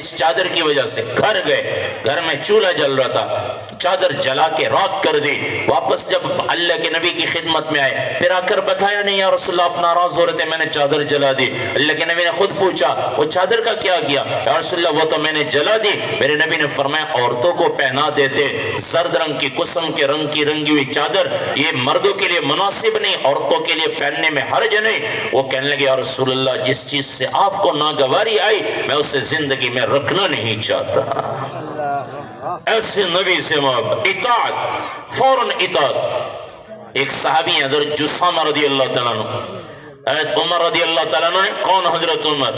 اس چادر کی وجہ سے گھر گئے، گھر میں چولہا جل رہا تھا، چادر جلا کے راکھ کر دی۔ واپس جب اللہ کے نبی کی خدمت میں آئے، پھر آ کر بتایا نہیں یا رسول اللہ، آپ ناراض ہو رہے تھے، میں نے چادر جلا دی۔ اللہ کے نبی نے خود پوچھا وہ چادر کا کیا کیا؟ یا رسول اللہ وہ تو میں نے جلا دی۔ میرے نبی نے فرمایا عورتوں کو پہنا دیتے، زرد رنگ کی قسم کے رنگ کی رنگی ہوئی چادر یہ مردوں کے لیے مناسب نہیں، عورتوں کے لیے پہننے میں حرج نہیں۔ وہ کہنے لگے یا رسول اللہ جس چیز سے آپ کو ناگواری آئی میں اسے زندگی میں رکھنا نہیں چاہتا۔ ایسے نبی سے محبت، اطاعت، فوراً اطاعت۔ ایک صحابی ہیں حضرت جسامہ رضی اللہ تعالیٰ عنہ، حضرت عمر رضی اللہ تعالیٰ عنہ نے، کون حضرت عمر؟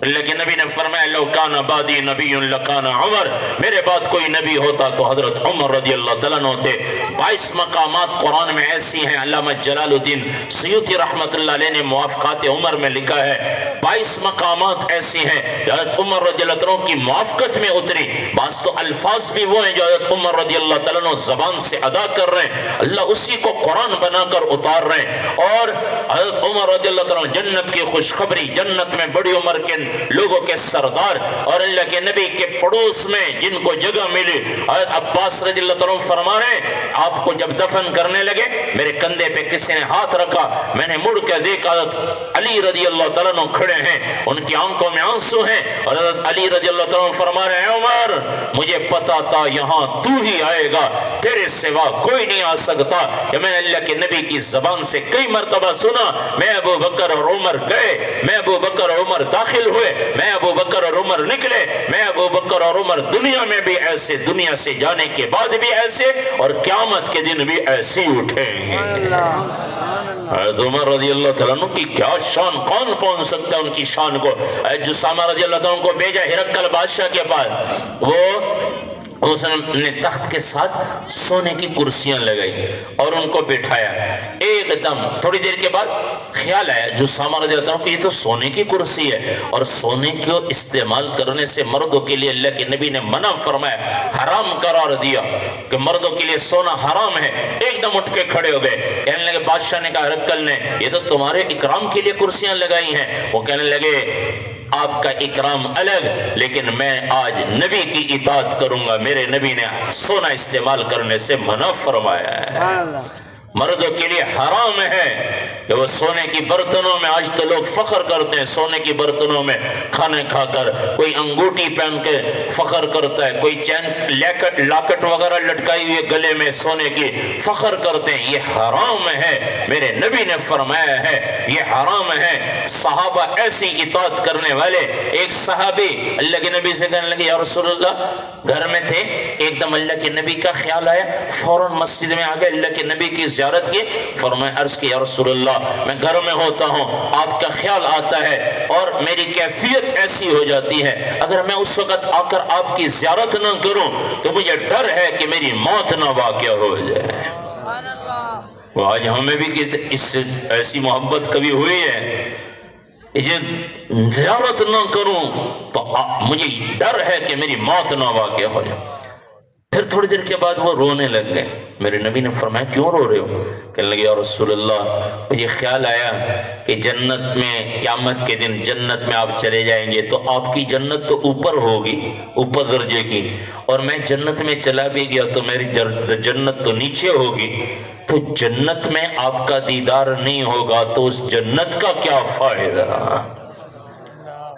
اللہ کے نبی نے فرمایا لو کان بعدی نبی لکان عمر، میرے بعد کوئی نبی ہوتا تو حضرت عمر رضی اللہ تعالیٰ عنہ ہوتے۔ 22 مقامات قرآن میں ایسی ہیں، علامہ جلال الدین سیوطی رحمۃ اللہ علیہ نے موافقات عمر میں لکھا ہے 22 مقامات ایسی ہیں حضرت عمر رضی اللہ تعالیٰ عنہ کی موافقت میں اتری۔ بعض تو الفاظ بھی وہ ہیں جو حضرت عمر رضی اللہ تعالیٰ عنہ زبان سے ادا کر رہے ہیں، اللہ اسی کو قرآن بنا کر اتار رہے ہیں۔ اور حضرت عمر رضی اللہ تعالیٰ عنہ جنت کی خوشخبری، جنت میں بڑی عمر کے لوگوں کے سردار، اور اللہ کے نبی کے پڑوس میں جن کو جگہ ملی، حضرت عباس رضی اللہ تعالیٰ عنہ فرما رہے ہیں آپ کو جب دفن کرنے لگے میرے کندھے پہ کسی نے ہاتھ رکھا، میں نے مڑ کے دیکھا حضرت علی رضی اللہ تعالیٰ عنہ کھڑے ہیں، ان کی آنکھوں میں آنسو ہیں، اور حضرت علی رضی اللہ تعالیٰ عنہ فرما رہے ہیں عمر مجھے پتا تھا یہاں تو ہی آئے گا، تیرے سوا کوئی نہیں آ سکتا۔ کہ میں نے اللہ کے نبی کی زبان سے کئی مرتبہ سنا، میں ابو بکر اور عمر گئے، میں ابو بکر اور عمر داخل ہوئے، میں ابو بکر اور عمر نکلے، میں ابو بکر اور عمر دنیا میں بھی ایسے، دنیا سے جانے کے بعد بھی ایسے، اور قیامت کے دن بھی ایسے ہی اٹھیں گے۔ حضرت عمر رضی اللہ تعالیٰ عنہ کی کیا شان، کون پہنچ سکتا ہے ان کی شان کو؟ جسامہ رضی اللہ تعالیٰ عنہ کو بھیجا ہرقل بادشاہ کے پاس، اس نے تخت کے ساتھ سونے کی کرسیاں لگائی اور ان کو بٹھایا۔ ایک دم تھوڑی دیر کے بعد خیال آیا جسامہ رضی اللہ عنہ کہ یہ تو سونے کی کرسی ہے، اور سونے کو استعمال کرنے سے مردوں کے لیے اللہ کے نبی نے منع فرمایا، حرام قرار دیا کہ مردوں کے لیے سونا حرام ہے۔ ایک دم اٹھ کے کھڑے ہو گئے، کہنے لگے بادشاہ نے کہا ہرقل نے یہ تو تمہارے اکرام کے لیے کرسیاں لگائی ہیں۔ وہ کہنے لگے آپ کا اکرام الگ، لیکن میں آج نبی کی اطاعت کروں گا، میرے نبی نے سونا استعمال کرنے سے منع فرمایا ہے۔ مردوں کے لیے حرام ہے کہ وہ سونے کی برتنوں میں، آج تو لوگ فخر کرتے ہیں سونے کی برتنوں میں کھانے کھا کر، کوئی انگوٹھی پہن کے فخر کرتا ہے، کوئی چین لاکٹ وغیرہ لٹکائی ہوئی گلے میں سونے کی فخر کرتے ہیں، یہ حرام ہے، میرے نبی نے فرمایا ہے یہ حرام ہے۔ صحابہ ایسی اطاعت کرنے والے، ایک صحابی اللہ کے نبی سے کہنے لگے یا رسول اللہ، گھر میں تھے ایک دم اللہ کے نبی کا خیال آیا، فوراً مسجد میں آ گئے، اللہ کے نبی کی زیارت کی، فرمایا عرض کی یا رسول اللہ میں گھر میں ہوتا ہوں، آپ کا خیال آتا ہے اور میری کیفیت ایسی ہو جاتی ہے، اگر میں اس وقت آ کر آپ کی زیارت نہ کروں تو مجھے ڈر ہے کہ میری موت نہ واقع ہو جائے۔ وہ آج ہمیں بھی اس سے ایسی محبت کبھی ہوئی ہے، زیارت نہ کروں تو مجھے ڈر ہے کہ میری موت نہ واقع ہو جائے۔ پھر تھوڑی دیر کے بعد وہ رونے لگ گئے، میرے نبی نے فرمایا کیوں رو رہے ہو؟ کہنے لگے یا رسول اللہ مجھے خیال آیا کہ جنت میں قیامت کے دن جنت میں آپ چلے جائیں گے تو آپ کی جنت تو اوپر ہوگی، اوپر درجے کی، اور میں جنت میں چلا بھی گیا تو میری جنت تو نیچے ہوگی، تو جنت میں آپ کا دیدار نہیں ہوگا تو اس جنت کا کیا فائدہ؟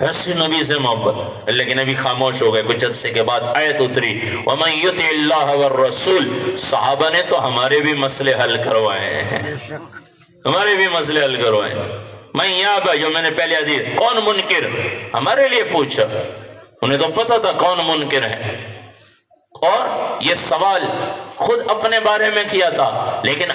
ایسی نبی سے محبت۔ اللہ کے نبی خاموش ہو گئے، کچھ عرصے کے بعد آیت اتری وَمَن يُطِعِ اللَّهَ وَالرَّسُولِ، صحابہ نے تو ہمارے بھی مسئلے حل کروائے ہیں، ہمارے بھی مسئلے حل کروائے ہیں۔ مَن يَابَ، جو میں نے پہلے حدیث، کون منکر، ہمارے لیے پوچھا، انہیں تو پتا تھا کون منکر ہے، اور یہ سوال خود اپنے بارے میں کیا تھا، لیکن